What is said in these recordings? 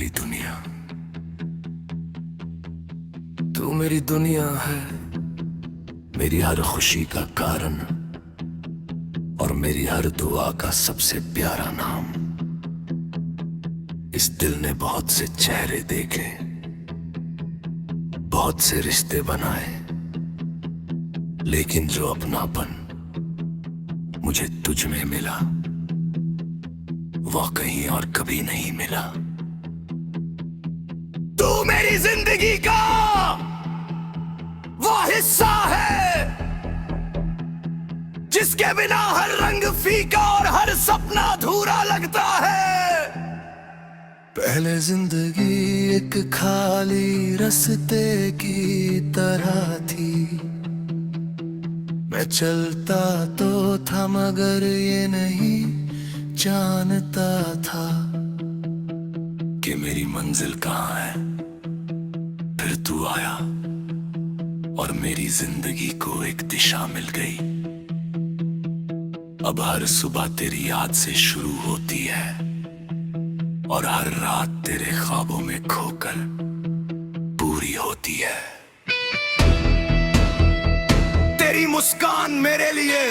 मेरी दुनिया, तू मेरी दुनिया है, मेरी हर खुशी का कारण और मेरी हर दुआ का सबसे प्यारा नाम। इस दिल ने बहुत से चेहरे देखे, बहुत से रिश्ते बनाए, लेकिन जो अपनापन मुझे तुझ में मिला वह कहीं और कभी नहीं मिला। तू मेरी जिंदगी का वो हिस्सा है जिसके बिना हर रंग फीका और हर सपना अधूरा लगता है। पहले जिंदगी एक खाली रास्ते की तरह थी, मैं चलता तो था मगर ये नहीं जानता था कि मेरी मंजिल कहाँ है। फिर तू आया और मेरी जिंदगी को एक दिशा मिल गई। अब हर सुबह तेरी याद से शुरू होती है और हर रात तेरे ख्वाबों में खोकर पूरी होती है। तेरी मुस्कान मेरे लिए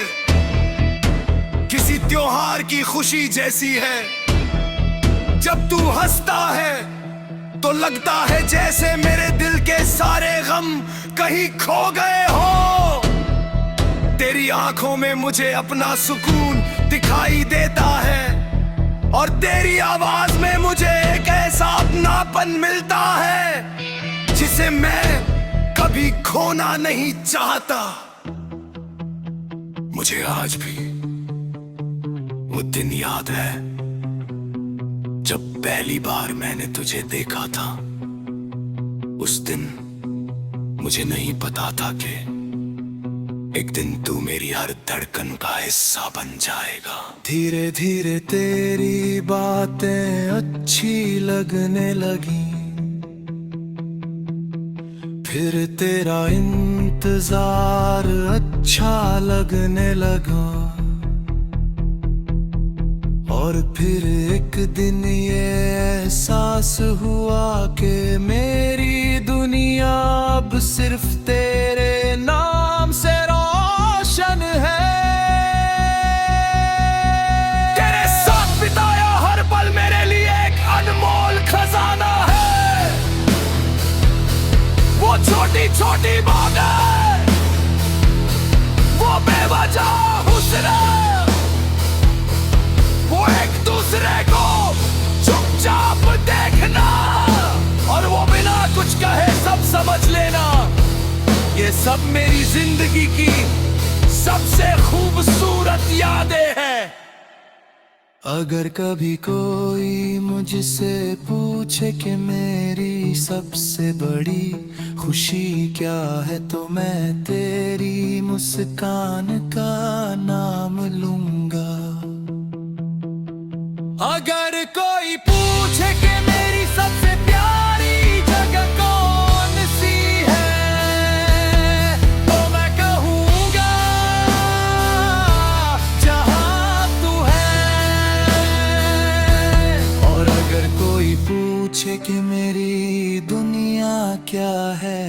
किसी त्योहार की खुशी जैसी है। जब तू हंसता है तो लगता है जैसे मेरे दिल के सारे गम कहीं खो गए हो। तेरी आंखों में मुझे अपना सुकून दिखाई देता है और तेरी आवाज में मुझे एक ऐसा अपनापन मिलता है जिसे मैं कभी खोना नहीं चाहता। मुझे आज भी वो दिन याद है जब पहली बार मैंने तुझे देखा था। उस दिन मुझे नहीं पता था कि एक दिन तू मेरी हर धड़कन का हिस्सा बन जाएगा। धीरे धीरे तेरी बातें अच्छी लगने लगी, फिर तेरा इंतजार अच्छा लगने लगा और फिर एक दिन ये एहसास हुआ कि मेरी दुनिया अब सिर्फ तेरे नाम से रोशन है। तेरे साथ बिताया हर पल मेरे लिए एक अनमोल खजाना है। वो छोटी छोटी बातें, वो बेवजह हुस्न, वो एक दूसरे को चुपचाप देखना और वो बिना कुछ कहे सब समझ लेना, ये सब मेरी जिंदगी की सबसे खूबसूरत यादें हैं। अगर कभी कोई मुझसे पूछे कि मेरी सबसे बड़ी खुशी क्या है तो मैं तेरी मुस्कान का नाम लूंगा। अगर कोई पूछे कि मेरी सबसे प्यारी जगह कौन सी है तो मैं कहूँगा जहाँ तू है। और अगर कोई पूछे कि मेरी दुनिया क्या है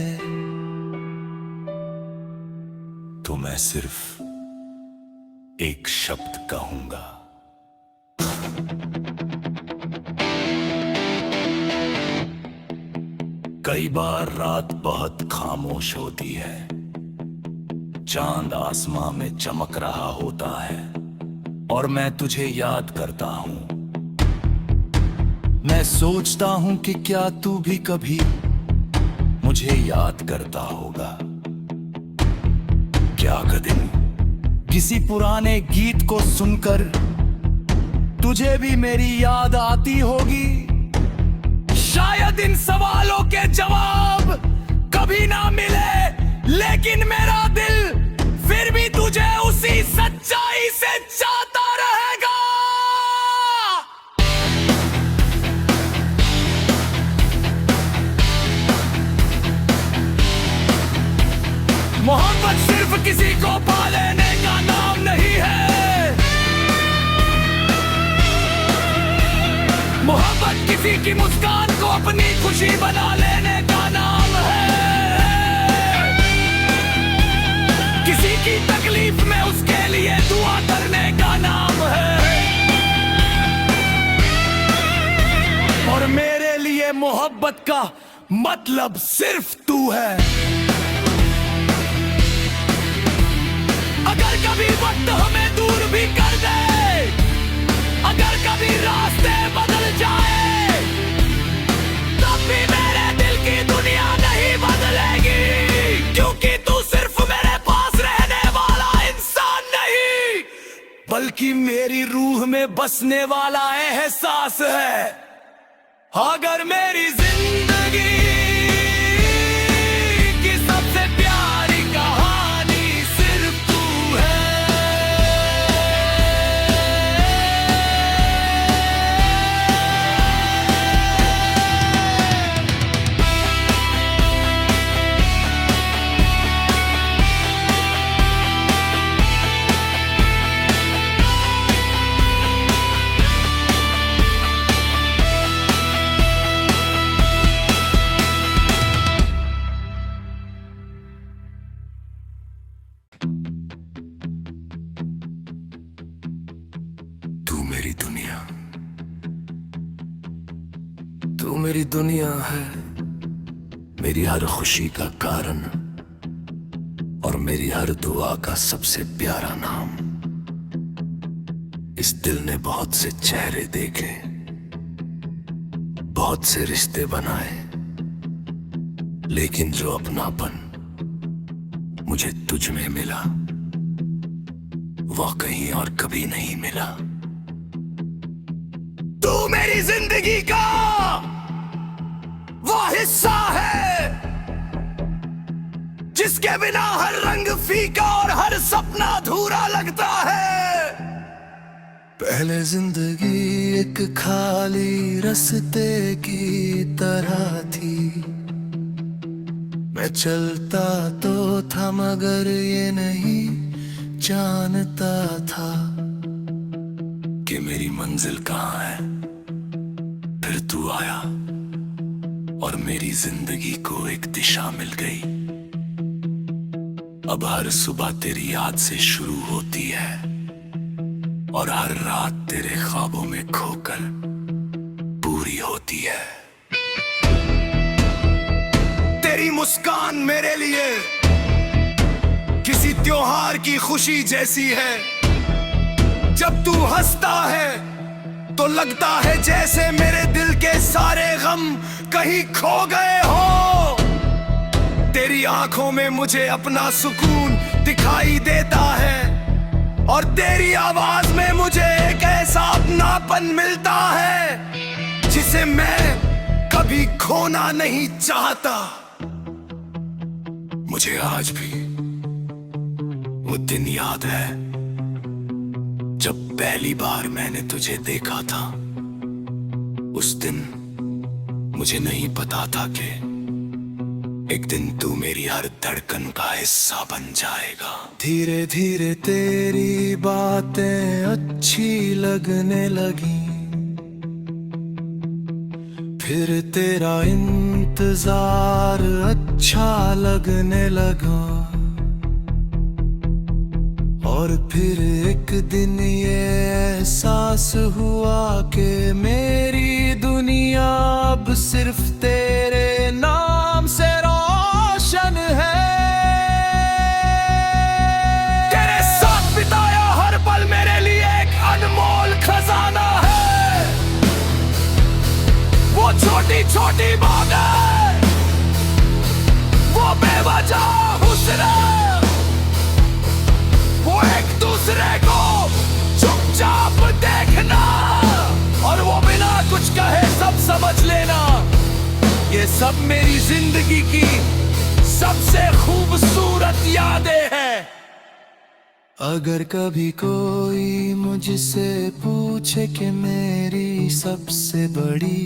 तो मैं सिर्फ एक शब्द कहूँगा। कई बार रात बहुत खामोश होती है, चांद आसमां में चमक रहा होता है और मैं तुझे याद करता हूं। मैं सोचता हूं कि क्या तू भी कभी मुझे याद करता होगा। क्या कदम किसी पुराने गीत को सुनकर तुझे भी मेरी याद आती होगी। शायद इन सवालों के जवाब कभी ना मिले, लेकिन मेरा दिल फिर भी तुझे उसी सच्चाई से चाहता रहेगा। मोहब्बत सिर्फ किसी को पा लेने का नाम नहीं है। मोहब्बत किसी की मुस्कान को अपनी खुशी बना लेने का नाम है। किसी की तकलीफ में उसके लिए दुआ करने का नाम है। और मेरे लिए मोहब्बत का मतलब सिर्फ तू है। अगर कभी वक्त हमें दूर भी कर दे, अगर कभी रास्ते बदल जाए, तब भी मेरे दिल की दुनिया नहीं बदलेगी, क्योंकि तू सिर्फ मेरे पास रहने वाला इंसान नहीं, बल्कि मेरी रूह में बसने वाला एहसास है। अगर मेरी जिंदगी की सबसे प्यारी कहानी सिर्फ तू है, मेरी दुनिया, तू मेरी दुनिया है, मेरी हर खुशी का कारण और मेरी हर दुआ का सबसे प्यारा नाम। इस दिल ने बहुत से चेहरे देखे, बहुत से रिश्ते बनाए, लेकिन जो अपनापन मुझे तुझ में मिला वो कहीं और कभी नहीं मिला। तू मेरी जिंदगी का वो हिस्सा है जिसके बिना हर रंग फीका और हर सपना अधूरा लगता है। पहले जिंदगी एक खाली रास्ते की तरह थी, मैं चलता तो था मगर ये नहीं जानता था कि मेरी मंजिल कहाँ है। फिर तू आया और मेरी जिंदगी को एक दिशा मिल गई। अब हर सुबह तेरी याद से शुरू होती है और हर रात तेरे ख्वाबों में खोकर पूरी होती है। तेरी मुस्कान मेरे लिए किसी त्योहार की खुशी जैसी है। जब तू हंसता है तो लगता है जैसे मेरे दिल के सारे गम कहीं खो गए हो। तेरी आंखों में मुझे अपना सुकून दिखाई देता है और तेरी आवाज में मुझे एक ऐसा अपनापन मिलता है जिसे मैं कभी खोना नहीं चाहता। मुझे आज भी वो दिन याद है जब पहली बार मैंने तुझे देखा था। उस दिन मुझे नहीं पता था कि एक दिन तू मेरी हर धड़कन का हिस्सा बन जाएगा। धीरे धीरे तेरी बातें अच्छी लगने लगी, फिर तेरा इंतजार अच्छा लगने लगा और फिर एक दिन ये एहसास हुआ कि मेरी दुनिया अब सिर्फ तेरे नाम से रोशन है। तेरे साथ बिताया हर पल मेरे लिए एक अनमोल खजाना है। वो छोटी छोटी बातें, वो बेवजह हुस्न, वो एक दूसरे को चुपचाप देखना और वो बिना कुछ कहे सब समझ लेना, ये सब मेरी जिंदगी की सबसे खूबसूरत यादें हैं। अगर कभी कोई मुझसे पूछे कि मेरी सबसे बड़ी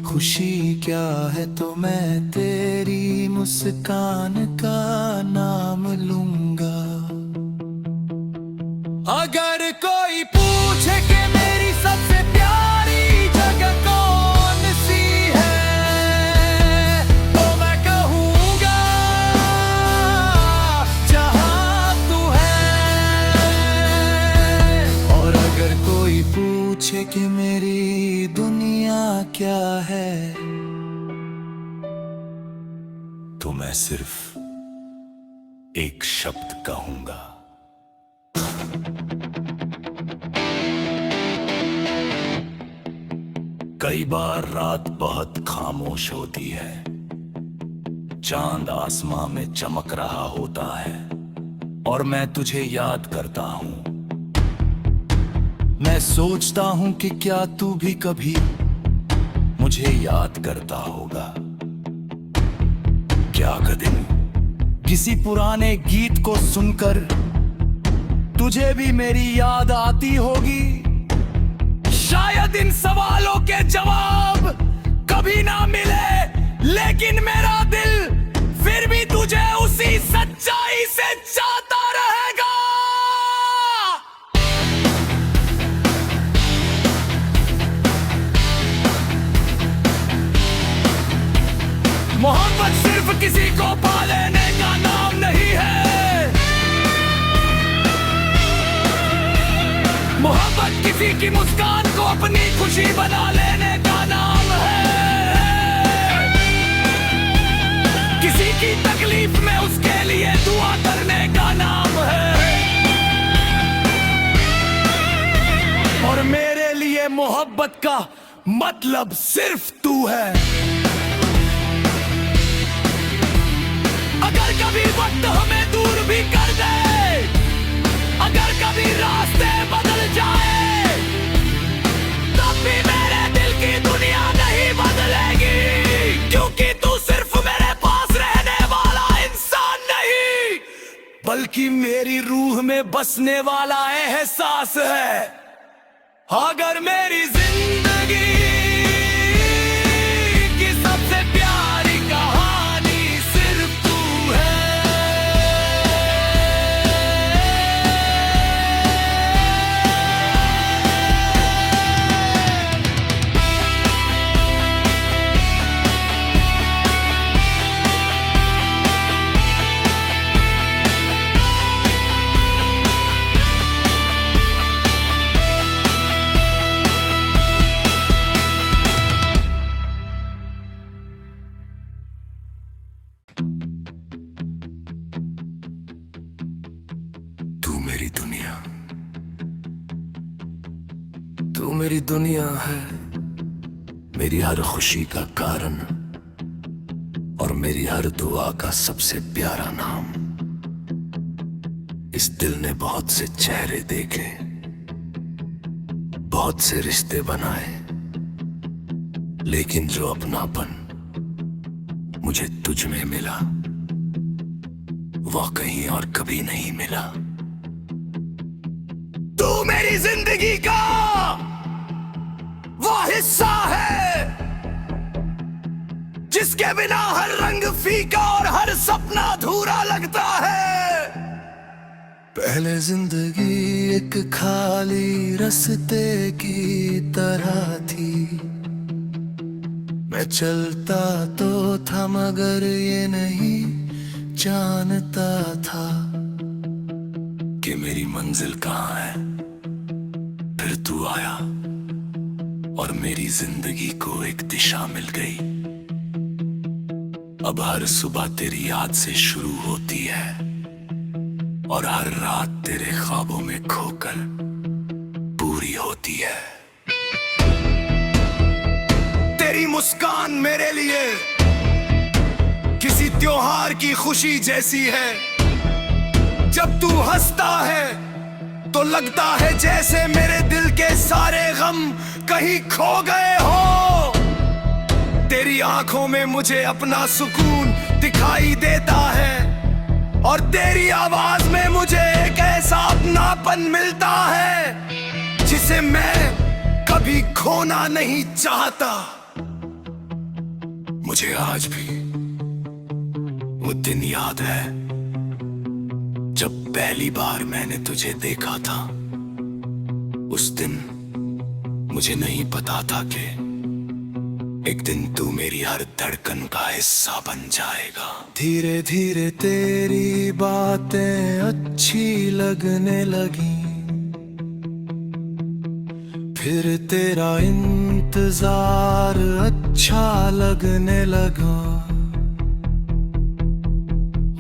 खुशी क्या है, तो मैं तेरी मुस्कान का नाम लूंगा। अगर कोई पूछे कि मेरी सबसे प्यारी जगह कौन पूछे कि मेरी दुनिया क्या है, तो मैं सिर्फ एक शब्द कहूंगा। कई बार रात बहुत खामोश होती है, चांद आसमां में चमक रहा होता है और मैं तुझे याद करता हूं। मैं सोचता हूं कि क्या तू भी कभी मुझे याद करता होगा। क्या कभी किसी पुराने गीत को सुनकर तुझे भी मेरी याद आती होगी। शायद इन सवालों के जवाब कभी ना मिले, लेकिन मेरा दिल फिर भी तुझे उसी सच्चाई से चाहता रहेगा। मोहब्बत सिर्फ किसी को पा लेने का नाम नहीं है। मोहब्बत किसी की मुस्कान को अपनी खुशी बना लेने का नाम है। किसी की तकलीफ में उसके लिए दुआ करने का नाम है। और मेरे लिए मोहब्बत का मतलब सिर्फ तू है। अगर कभी वक्त हमें दूर भी कर दे, अगर कभी रास्ते बदल जाए, तब भी मेरे दिल की दुनिया नहीं बदलेगी। क्योंकि तू सिर्फ मेरे पास रहने वाला इंसान नहीं, बल्कि मेरी रूह में बसने वाला एहसास है। अगर मेरी जिंदगी की सबसे प्यारी कहानी सिर्फ तू है, तू मेरी दुनिया है, मेरी हर खुशी का कारण और मेरी हर दुआ का सबसे प्यारा नाम। इस दिल ने बहुत से चेहरे देखे, बहुत से रिश्ते बनाए, लेकिन जो अपनापन मुझे तुझ में मिला, वह कहीं और कभी नहीं मिला। तू मेरी जिंदगी का वो हिस्सा है जिसके बिना हर रंग फीका और हर सपना अधूरा लगता है। पहले जिंदगी एक खाली रास्ते की तरह थी, मैं चलता तो था मगर ये नहीं जानता था कि मेरी मंजिल कहाँ है। फिर तू आया और मेरी जिंदगी को एक दिशा मिल गई। अब हर सुबह तेरी याद से शुरू होती है और हर रात तेरे ख्वाबों में खोकर पूरी होती है। तेरी मुस्कान मेरे लिए किसी त्योहार की खुशी जैसी है। जब तू हंसता है तो लगता है जैसे मेरे दिल के सारे गम कहीं खो गए हो। तेरी आंखों में मुझे अपना सुकून दिखाई देता है और तेरी आवाज में मुझे एक ऐसा अपनापन मिलता है जिसे मैं कभी खोना नहीं चाहता। मुझे आज भी वो दिन याद है जब पहली बार मैंने तुझे देखा था। उस दिन मुझे नहीं पता था कि एक दिन तू मेरी हर धड़कन का हिस्सा बन जाएगा। धीरे धीरे तेरी बातें अच्छी लगने लगी, फिर तेरा इंतजार अच्छा लगने लगा,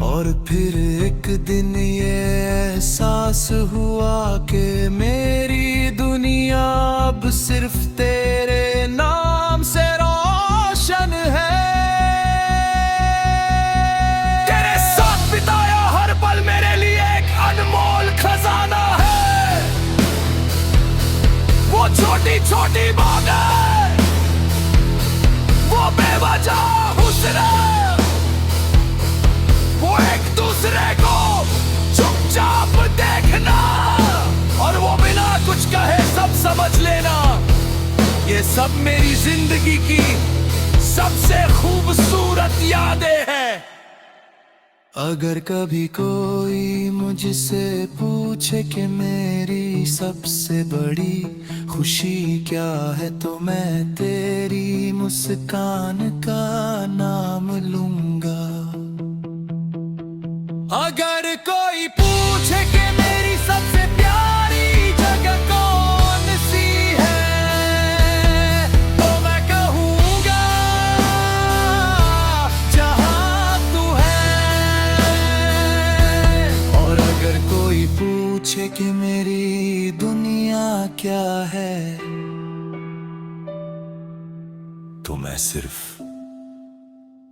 और फिर एक दिन ये एहसास हुआ कि मेरी दुनिया अब सिर्फ तेरे नाम से रोशन है। तेरे साथ बिताया हर पल मेरे लिए एक अनमोल खजाना है। वो छोटी छोटी बातें, वो बेवजह हुस्न, वो एक दूसरे को चुपचाप देखना, और वो बिना कुछ कहे सब समझ लेना, ये सब मेरी जिंदगी की सबसे खूबसूरत यादें हैं। अगर कभी कोई मुझसे पूछे कि मेरी सबसे बड़ी खुशी क्या है, तो मैं तेरी मुस्कान का नाम लूंगा। अगर कोई पूछे कि मेरी सबसे प्यारी जगह कौन सी है, तो मैं कहूँगा जहाँ तू है। और अगर कोई पूछे कि मेरी दुनिया क्या है, तो मैं सिर्फ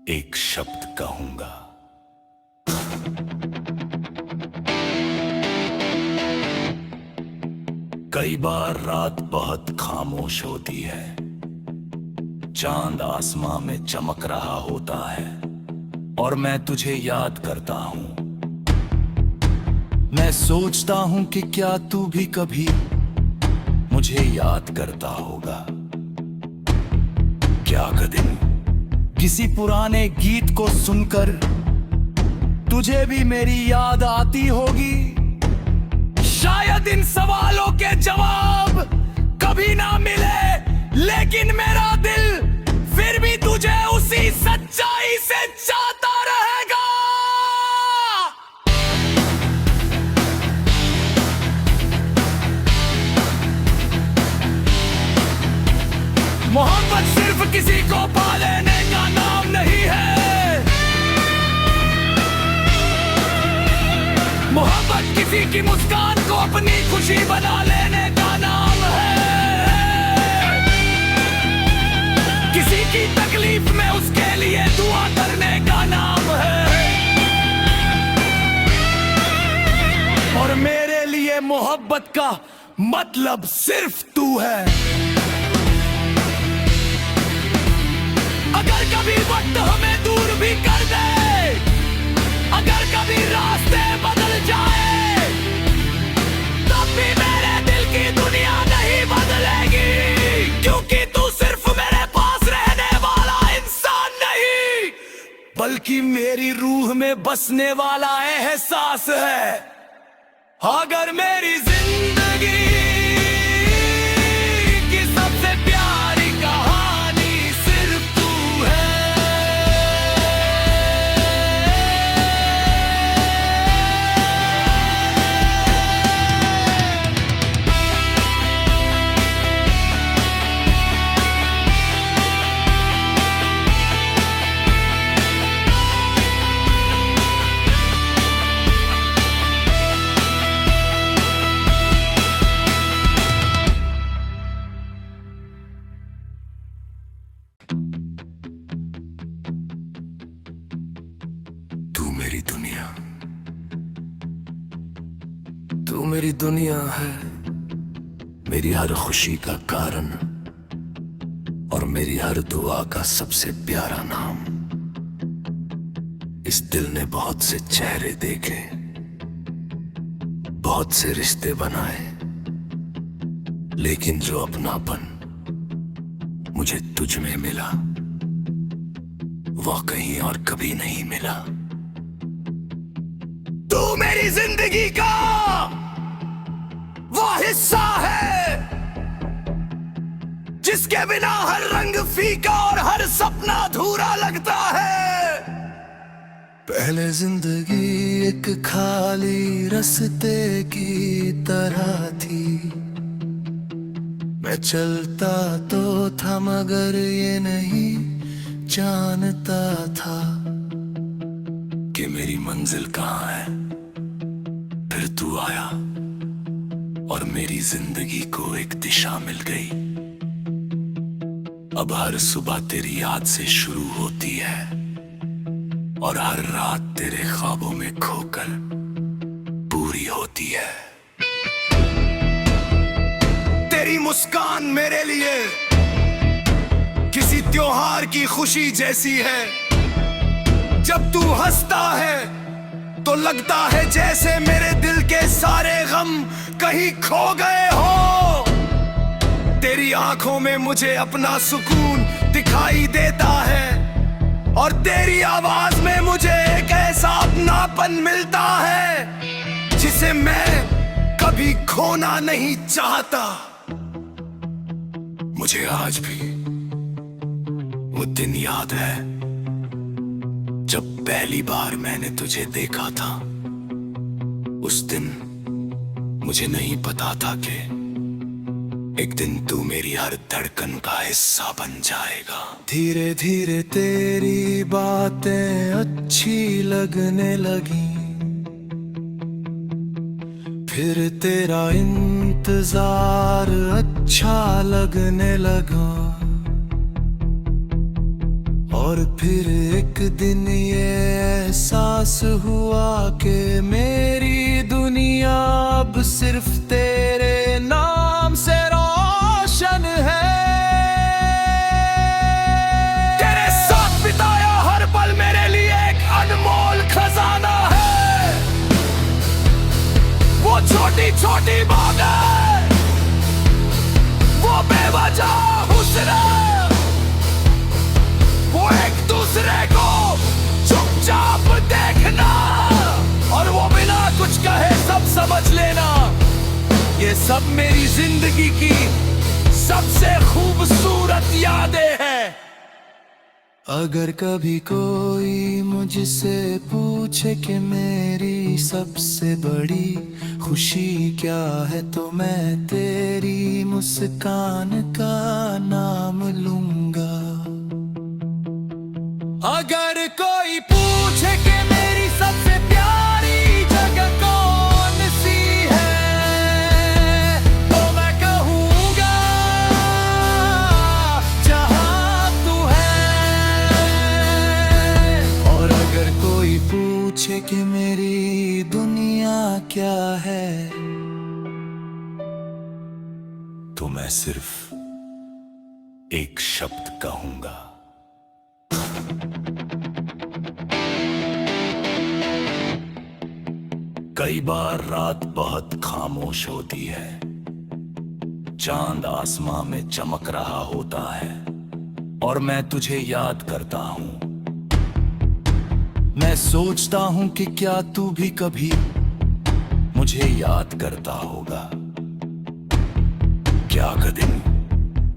एक शब्द कहूँगा। कई बार रात बहुत खामोश होती है, चांद आसमां में चमक रहा होता है, और मैं तुझे याद करता हूं। मैं सोचता हूं कि क्या तू भी कभी मुझे याद करता होगा। क्या कदम किसी पुराने गीत को सुनकर तुझे भी मेरी याद आती होगी। शायद इन सवालों के जवाब कभी ना मिले, लेकिन मेरा दिल फिर भी तुझे उसी सच्चाई से चाहता रहेगा। मोहब्बत सिर्फ किसी को पा लेने का नाम नहीं है। मोहब्बत किसी की मुस्कान को अपनी खुशी बना लेने का नाम है। किसी की तकलीफ में उसके लिए दुआ करने का नाम है। और मेरे लिए मोहब्बत का मतलब सिर्फ तू है। अगर कभी वक्त हमें दूर भी कर दे, अगर कभी रास्ते बदल जाए, तब भी मेरे दिल की दुनिया नहीं बदलेगी, क्योंकि तू सिर्फ मेरे पास रहने वाला इंसान नहीं, बल्कि मेरी रूह में बसने वाला एहसास है। अगर मेरी जिंदगी की सबसे प्यारी कहानी सिर्फ तू है, मेरी दुनिया, तू मेरी दुनिया है, मेरी हर खुशी का कारण और मेरी हर दुआ का सबसे प्यारा नाम। इस दिल ने बहुत से चेहरे देखे, बहुत से रिश्ते बनाए, लेकिन जो अपनापन मुझे तुझ में मिला, वह कहीं और कभी नहीं मिला। तू मेरी जिंदगी का वो हिस्सा है जिसके बिना हर रंग फीका और हर सपना अधूरा लगता है। पहले जिंदगी एक खाली रास्ते की तरह थी, मैं चलता तो था मगर ये नहीं जानता था कि मेरी मंजिल कहाँ है। फिर तू आया और मेरी जिंदगी को एक दिशा मिल गई। अब हर सुबह तेरी याद से शुरू होती है और हर रात तेरे ख्वाबों में खोकर पूरी होती है। तेरी मुस्कान मेरे लिए किसी त्योहार की खुशी जैसी है। जब तू हंसता है तो लगता है जैसे मेरे दिल के सारे गम कहीं खो गए हो। तेरी आंखों में मुझे अपना सुकून दिखाई देता है और तेरी आवाज में मुझे एक ऐसा अपनापन मिलता है जिसे मैं कभी खोना नहीं चाहता। मुझे आज भी वो दिन याद है जब पहली बार मैंने तुझे देखा था। उस दिन मुझे नहीं पता था कि एक दिन तू मेरी हर धड़कन का हिस्सा बन जाएगा। धीरे धीरे तेरी बातें अच्छी लगने लगी, फिर तेरा इंतजार अच्छा लगने लगा और फिर एक दिन ये एहसास हुआ कि मेरी दुनिया अब सिर्फ तेरे नाम से रोशन है। तेरे साथ बिताया हर पल मेरे लिए एक अनमोल खजाना है। वो छोटी छोटी बातें, वो बेवजह हुस्न, वो एक दूसरे को चुपचाप देखना और वो बिना कुछ कहे सब समझ लेना, ये सब मेरी जिंदगी की सबसे खूबसूरत यादें हैं। अगर कभी कोई मुझसे पूछे कि मेरी सबसे बड़ी खुशी क्या है तो मैं तेरी मुस्कान का नाम लूंगा। अगर कोई पूछे कि मेरी सबसे प्यारी जगह कौन सी है तो मैं कहूँगा जहाँ तू है। और अगर कोई पूछे कि मेरी दुनिया क्या है तो मैं सिर्फ एक शब्द कहूँगा, कई बार रात बहुत खामोश होती है, चांद आसमां में चमक रहा होता है और मैं तुझे याद करता हूं। मैं सोचता हूं कि क्या तू भी कभी मुझे याद करता होगा। क्या कभी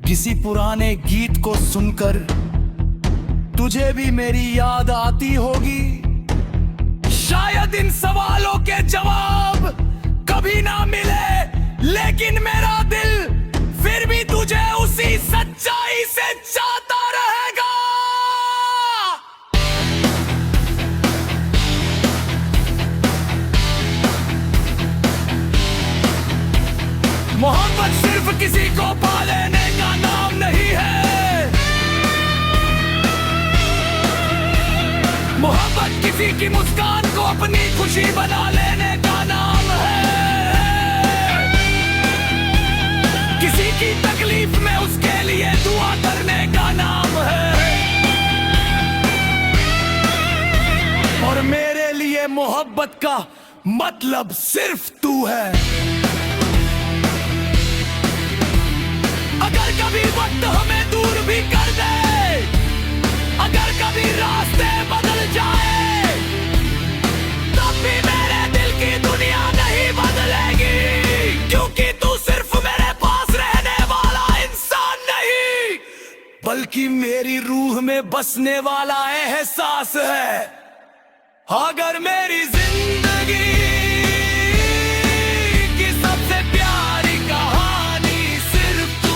किसी पुराने गीत को सुनकर तुझे भी मेरी याद आती होगी। शायद इन सवालों के जवाब कभी ना मिले लेकिन मेरा दिल फिर भी तुझे उसी सच्चाई से चाहता रहेगा। मोहब्बत सिर्फ किसी को पा लेने का नाम नहीं है। मोहब्बत किसी की मुस्कान को अपनी खुशी बना लेने का नाम है। किसी की तकलीफ में उसके लिए दुआ करने का नाम है। और मेरे लिए मोहब्बत का मतलब सिर्फ तू है। अगर कभी वक्त हमें दूर भी कर दे, अगर कभी रास्ते बदल जाए, तब भी मेरे दिल की दुनिया नहीं बदलेगी, क्योंकि तू सिर्फ मेरे पास रहने वाला इंसान नहीं बल्कि मेरी रूह में बसने वाला एहसास है। अगर मेरी जिंदगी की सबसे प्यारी कहानी सिर्फ तू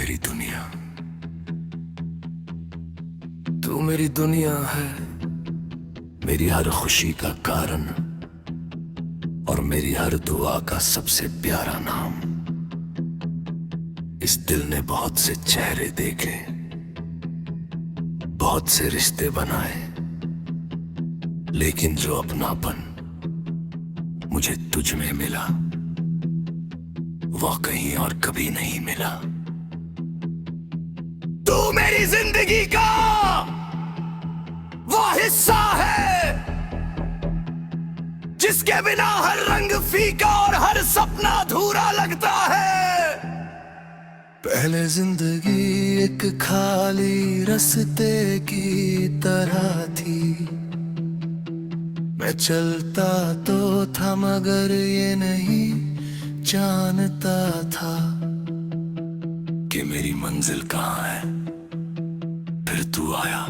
मेरी दुनिया, तू मेरी दुनिया है, मेरी हर खुशी का कारण और मेरी हर दुआ का सबसे प्यारा नाम। इस दिल ने बहुत से चेहरे देखे, बहुत से रिश्ते बनाए, लेकिन जो अपनापन मुझे तुझ में मिला वो कहीं और कभी नहीं मिला। तू मेरी जिंदगी का वो हिस्सा है जिसके बिना हर रंग फीका और हर सपना अधूरा लगता है। पहले जिंदगी एक खाली रास्ते की तरह थी, मैं चलता तो था मगर ये नहीं जानता था कि मेरी मंजिल कहाँ है। फिर तू आया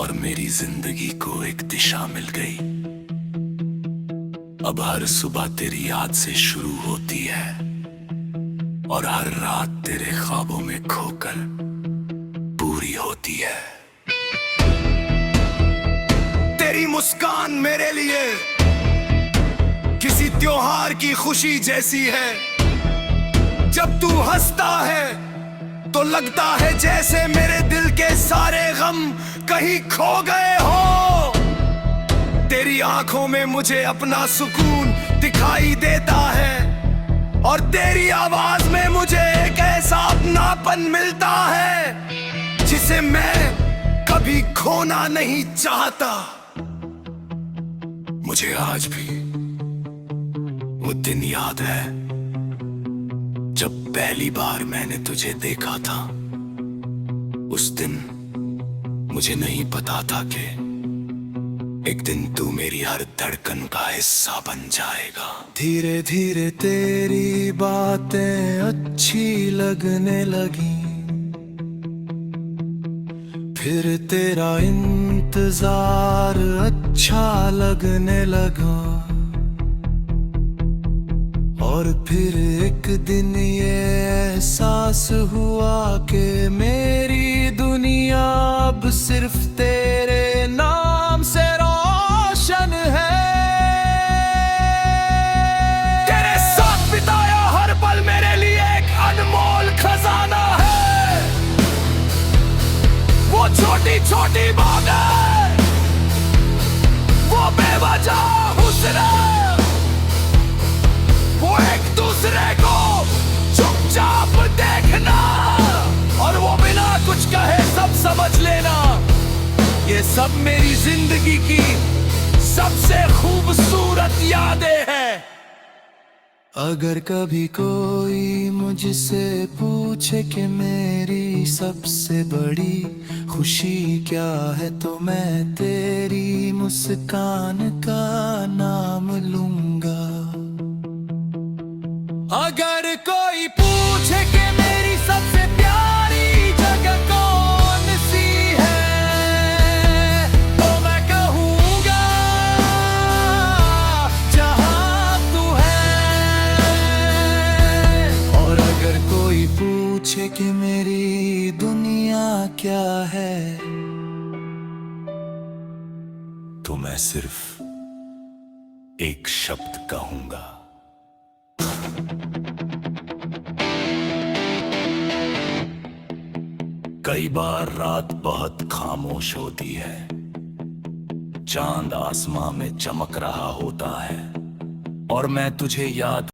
और मेरी जिंदगी को एक दिशा मिल गई। अब हर सुबह तेरी याद से शुरू होती है और हर रात तेरे ख्वाबों में खोकर पूरी होती है। तेरी मुस्कान मेरे लिए किसी त्योहार की खुशी जैसी है। जब तू हंसता है तो लगता है जैसे मेरे दिल के सारे गम कहीं खो गए हो। तेरी आंखों में मुझे अपना सुकून दिखाई देता है और तेरी आवाज में मुझे एक ऐसा अपनापन मिलता है जिसे मैं कभी खोना नहीं चाहता। मुझे आज भी वो दिन याद है जब पहली बार मैंने तुझे देखा था। उस दिन मुझे नहीं पता था कि एक दिन तू मेरी हर धड़कन का हिस्सा बन जाएगा। धीरे धीरे तेरी बातें अच्छी लगने लगी, फिर तेरा इंतजार अच्छा लगने लगा और फिर एक दिन ये एहसास हुआ कि मेरी दुनिया अब सिर्फ तेरे नाम से रोशन है। तेरे साथ बिताया हर पल मेरे लिए एक अनमोल खजाना है। वो छोटी छोटी बातें, वो बेवजह हुस्न, वो एक दूसरे को चुपचाप देखना और वो बिना कुछ कहे सब समझ लेना, ये सब मेरी जिंदगी की सबसे खूबसूरत यादें हैं। अगर कभी कोई मुझसे पूछे कि मेरी सबसे बड़ी खुशी क्या है तो मैं तेरी मुस्कान का नाम लूंगा। अगर कोई पूछे कि मेरी सबसे प्यारी जगह कौन सी है तो मैं कहूँगा जहाँ तू है। और अगर कोई पूछे कि मेरी दुनिया क्या है तो मैं सिर्फ एक शब्द कहूँगा, कई बार रात बहुत खामोश होती है, चांद आसमां में चमक रहा होता है और मैं तुझे याद